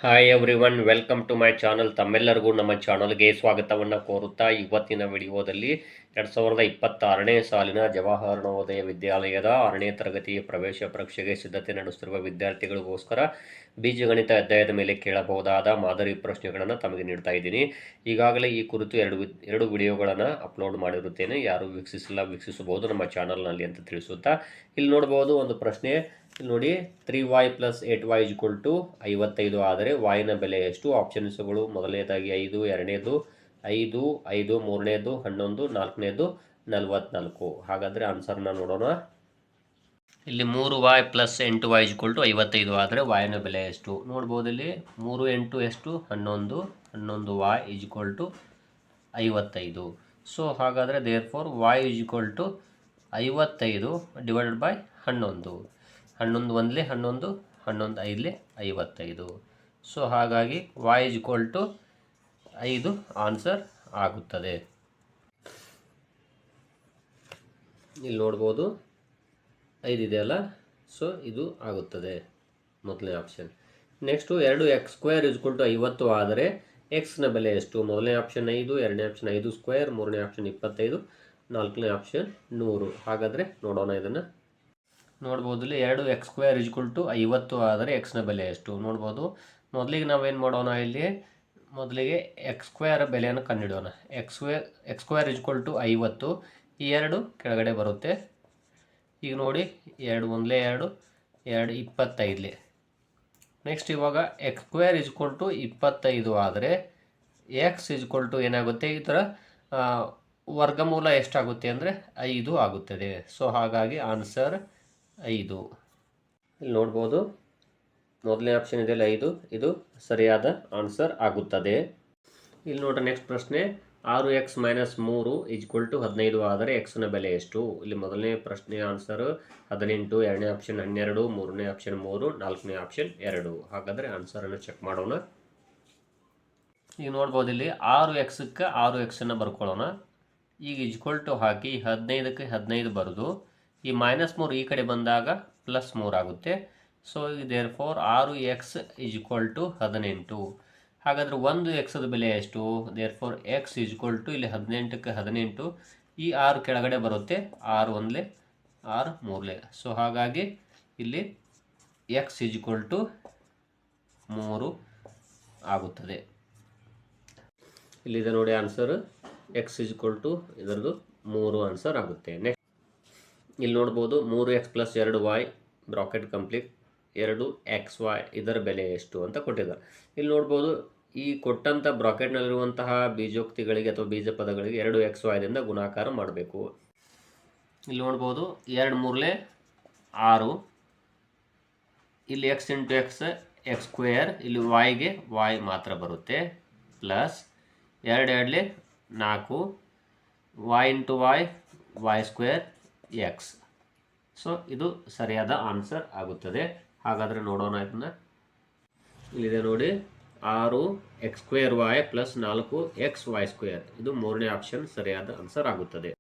Hi everyone, welcome to my channel. ತಮ್ಮೆಲ್ಲರಿಗೂ ನಮ್ಮ ಚಾನಲ್ಗೆ ಸ್ವಾಗತವನ್ನು ಕೋರುತ್ತಾ ಇವತ್ತಿನ ವಿಡಿಯೋದಲ್ಲಿ 2026ನೇ ಸಾಲಿನ ಜವಾಹರ್ ನವೋದಯ ವಿದ್ಯಾಲಯದ 6ನೇ ತರಗತಿಯ ಪ್ರವೇಶ ಪರೀಕ್ಷೆಗೆ ಸಿದ್ಧತೆ ನಡೆಸುತ್ತಿರುವ ವಿದ್ಯಾರ್ಥಿಗಳಿಗೋಸ್ಕರ ಬೀಜಗಣಿತ ಅಧ್ಯಾಯದ ಮೇಲೆ ಕೇಳಬಹುದಾದ ಮಾದರಿ ಪ್ರಶ್ನೆಗಳನ್ನು ತಮಗೆ ನೀಡ್ತಾ ಇದ್ದೀನಿ. ಈಗಾಗಲೇ ಈ ಕುರಿತು ಎರಡು ವಿಡಿಯೋಗಳನ್ನು ಅಪ್ಲೋಡ್ ಮಾಡಿರುತ್ತೇನೆ. ಯಾರು ವೀಕ್ಷಿಸಬಹುದು ನಮ್ಮ ಚಾನಲ್ನಲ್ಲಿ ಅಂತ ತಿಳಿಸುತ್ತಾ, ಇಲ್ಲಿ ನೋಡಬಹುದು ಒಂದು ಪ್ರಶ್ನೆ. ಇಲ್ಲಿ ನೋಡಿ, 3y + 8y = 55 ಆದರೆ y ನ ಬೆಲೆ ಎಷ್ಟು? ಆಪ್ಷನ್ಸ್ಗಳು: ಮೊದಲನೇದಾಗಿ 5, ಎರಡನೇದು 5, 5, ಮೂರನೇದು 11, ನಾಲ್ಕನೇದು 44. ಹಾಗಾದರೆ ಆನ್ಸರ್ನ ನೋಡೋಣ. ಇಲ್ಲಿ 3y + 8y = 55 ಆದರೆ y ನ ಬೆಲೆ ಎಷ್ಟು? ನೋಡ್ಬೋದು. ಇಲ್ಲಿ 3 8 ಎಷ್ಟು? 11. 11y = 55. ಸೊ ಹಾಗಾದರೆ ದೇರ್ಫೋರ್ y = 55 / 11. 11 1 11, 11 5 55. ಸೊ ಹಾಗಾಗಿ y = 5 ಆನ್ಸರ್ ಆಗುತ್ತದೆ. ಇಲ್ಲಿ ನೋಡ್ಬೋದು 5 ಇದೆಯಲ್ಲ, ಸೊ ಇದು ಆಗುತ್ತದೆ ಮೊದಲನೇ ಆಪ್ಷನ್. ನೆಕ್ಸ್ಟು 2x² = 50 ಆದರೆ ಎಕ್ಸ್ನ ಬೆಲೆ ಎಷ್ಟು? ಮೊದಲನೇ ಆಪ್ಷನ್ 5, ಎರಡನೇ ಆಪ್ಷನ್ 5², ಮೂರನೇ ಆಪ್ಷನ್ 25, ನಾಲ್ಕನೇ ಆಪ್ಷನ್ 100. ಹಾಗಾದರೆ ನೋಡೋಣ. ಇದನ್ನು ನೋಡ್ಬೋದು. ಇಲ್ಲಿ 2x² = 50 ಆದರೆ ಎಕ್ಸ್ನ ಬೆಲೆ ಎಷ್ಟು? ನೋಡ್ಬೋದು. ಮೊದಲಿಗೆ ನಾವೇನು ಮಾಡೋಣ, ಇಲ್ಲಿ ಮೊದಲಿಗೆ x² ಬೆಲೆಯನ್ನು ಕಂಡುಹಿಡಿಯೋಣ. x² = 50. ಈ 2 ಕೆಳಗಡೆ ಬರುತ್ತೆ. ಈಗ ನೋಡಿ, 2 1 2, 2 25. ನೆಕ್ಸ್ಟ್ ಇವಾಗ x² = 25 ಆದರೆ x ಏನಾಗುತ್ತೆ, ಈ ಥರ ವರ್ಗಮೂಲ ಎಷ್ಟಾಗುತ್ತೆ ಅಂದರೆ 5 ಆಗುತ್ತದೆ. ಸೊ ಹಾಗಾಗಿ ಆನ್ಸರ್ 5. ಇಲ್ಲಿ ನೋಡ್ಬೋದು, ಮೊದಲನೇ ಆಪ್ಷನ್ ಇದೆಯಲ್ಲ 5, ಇದು ಸರಿಯಾದ ಆನ್ಸರ್ ಆಗುತ್ತದೆ. ಇಲ್ಲಿ ನೋಡ್ರಿ, ನೆಕ್ಸ್ಟ್ ಪ್ರಶ್ನೆ. 6x - 3 = 15 ಆದರೆ ಎಕ್ಸ್ನ ಬೆಲೆ ಎಷ್ಟು? ಇಲ್ಲಿ ಮೊದಲನೇ ಪ್ರಶ್ನೆ ಆನ್ಸರ್ 18, ಎರಡನೇ ಆಪ್ಷನ್ 12, ಮೂರನೇ ಆಪ್ಷನ್ 3, ನಾಲ್ಕನೇ ಆಪ್ಷನ್ 2. ಹಾಗಾದರೆ ಆನ್ಸರನ್ನು ಚೆಕ್ ಮಾಡೋಣ. ಈಗ ನೋಡ್ಬೋದು, ಇಲ್ಲಿ 6xಕ್ಕೆ 6xನ್ನು ಬರ್ಕೊಳ್ಳೋಣ. ಈಗ = ಹಾಕಿ 15ಕ್ಕೆ 15 ಬರೋದು. ಈ -3 ಈ ಕಡೆ ಬಂದಾಗ +3 ಆಗುತ್ತೆ. So therefore 6x = 18. ಹಾಗಾದರೆ ಒಂದು ಎಕ್ಸದ ಬೆಲೆ ಎಷ್ಟು? ದೇರ್ಫೋರ್ x = ಇಲ್ಲಿ 18ಕ್ಕೆ 18, ಈ 6 ಕೆಳಗಡೆ ಬರುತ್ತೆ. 6 1 6 3. ಸೊ ಹಾಗಾಗಿ ಇಲ್ಲಿ x = 3 ಆಗುತ್ತದೆ. ಇಲ್ಲಿದೆ ನೋಡಿ ಆನ್ಸರ್. x = ಇದರದ್ದು 3 ಆನ್ಸರ್ ಆಗುತ್ತೆ. ನೆಕ್ಸ್ಟ್ ಇಲ್ಲಿ ನೋಡ್ಬೋದು, 3x + 2y bracket complete 2xy ಇದರ ಬೆಲೆ ಎಷ್ಟು ಅಂತ ಕೊಟ್ಟಿದ್ದಾರೆ. ಇಲ್ಲಿ ನೋಡ್ಬೋದು, ಈ ಕೊಟ್ಟಂಥ ಬ್ರಾಕೆಟ್ನಲ್ಲಿರುವಂತಹ ಬೀಜೋಕ್ತಿಗಳಿಗೆ ಅಥವಾ ಬೀಜ ಪದಗಳಿಗೆ 2xyದಿಂದ ಗುಣಾಕಾರ ಮಾಡಬೇಕು. ಇಲ್ಲಿ ನೋಡ್ಬೋದು, 2 3 6, ಇಲ್ಲಿ x × x x², ಇಲ್ಲಿ yಗೆ y ಮಾತ್ರ ಬರುತ್ತೆ, plus 2 2 4, y × y y² x. So ಇದು ಸರಿಯಾದ ಆನ್ಸರ್ ಆಗುತ್ತದೆ. ಹಾಗಾದರೆ ನೋಡೋಣ ಇದನ್ನು. ಇಲ್ಲಿದೆ ನೋಡಿ, 6x² y + 4x y². ಇದು ಮೂರನೇ ಆಪ್ಷನ್ ಸರಿಯಾದ ಆನ್ಸರ್ ಆಗುತ್ತದೆ.